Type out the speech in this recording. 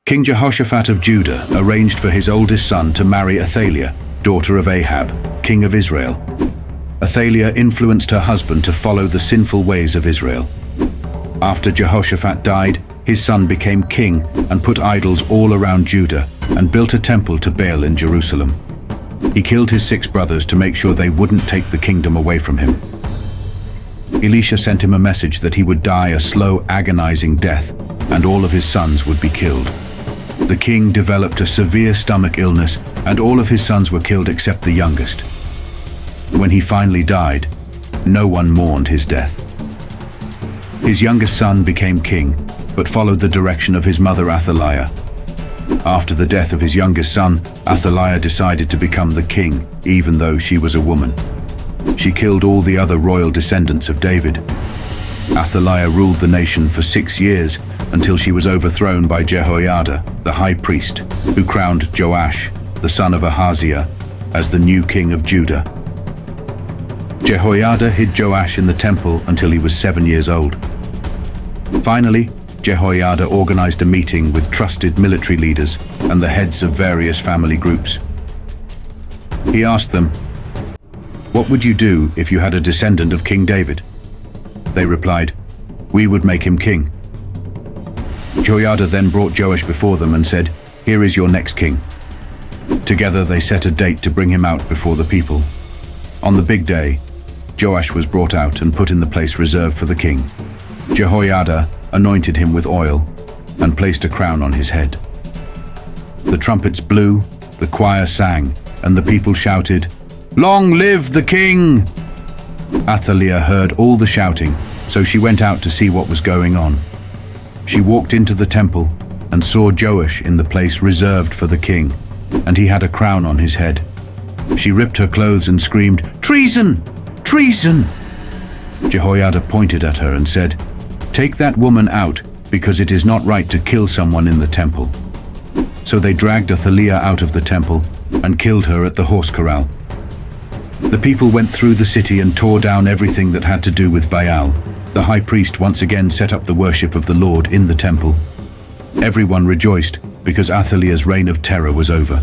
King Jehoshaphat of Judah arranged for his oldest son to marry ATHALIAH, daughter of Ahab, king of Israel. ATHALIAH influenced her husband to follow the sinful ways of Israel. After Jehoshaphat died, his son became king and put idols all around Judah and built a temple to Baal in Jerusalem. He killed his 6 brothers to make sure they wouldn't take the kingdom away from him. Elisha sent him a message that he would die a slow, agonizing death, and all of his sons would be killed. The king developed a severe stomach illness, and all of his sons were killed except the youngest. When he finally died, no one mourned his death. His youngest son became king, but followed the direction of his mother ATHALIAH. After the death of his youngest son, ATHALIAH decided to become the king, even though she was a woman. She killed all the other royal descendants of David. ATHALIAH ruled the nation for 6 years until she was overthrown by Jehoiada, the high priest, who crowned Joash, the son of Ahaziah, as the new king of Judah. Jehoiada hid Joash in the temple until he was 7 years old. Finally, Jehoiada organized a meeting with trusted military leaders and the heads of various family groups. He asked them, "What would you do if you had a descendant of King David?" They replied, "We would make him king." Jehoiada then brought Joash before them and said, "Here is your next king." Together they set a date to bring him out before the people. On the big day, Joash was brought out and put in the place reserved for the king. Jehoiada anointed him with oil and placed a crown on his head. The trumpets blew, the choir sang, and the people shouted, "Long live the king!" ATHALIAH heard all the shouting, so she went out to see what was going on. She walked into the temple and saw Joash in the place reserved for the king, and he had a crown on his head. She ripped her clothes and screamed, "Treason! Treason!" Jehoiada pointed at her and said, "Take that woman out, because it is not right to kill someone in the temple." So they dragged ATHALIAH out of the temple and killed her at the horse corral. The people went through the city and tore down everything that had to do with Baal. The high priest once again set up the worship of the Lord in the temple. Everyone rejoiced because ATHALIAH's reign of terror was over.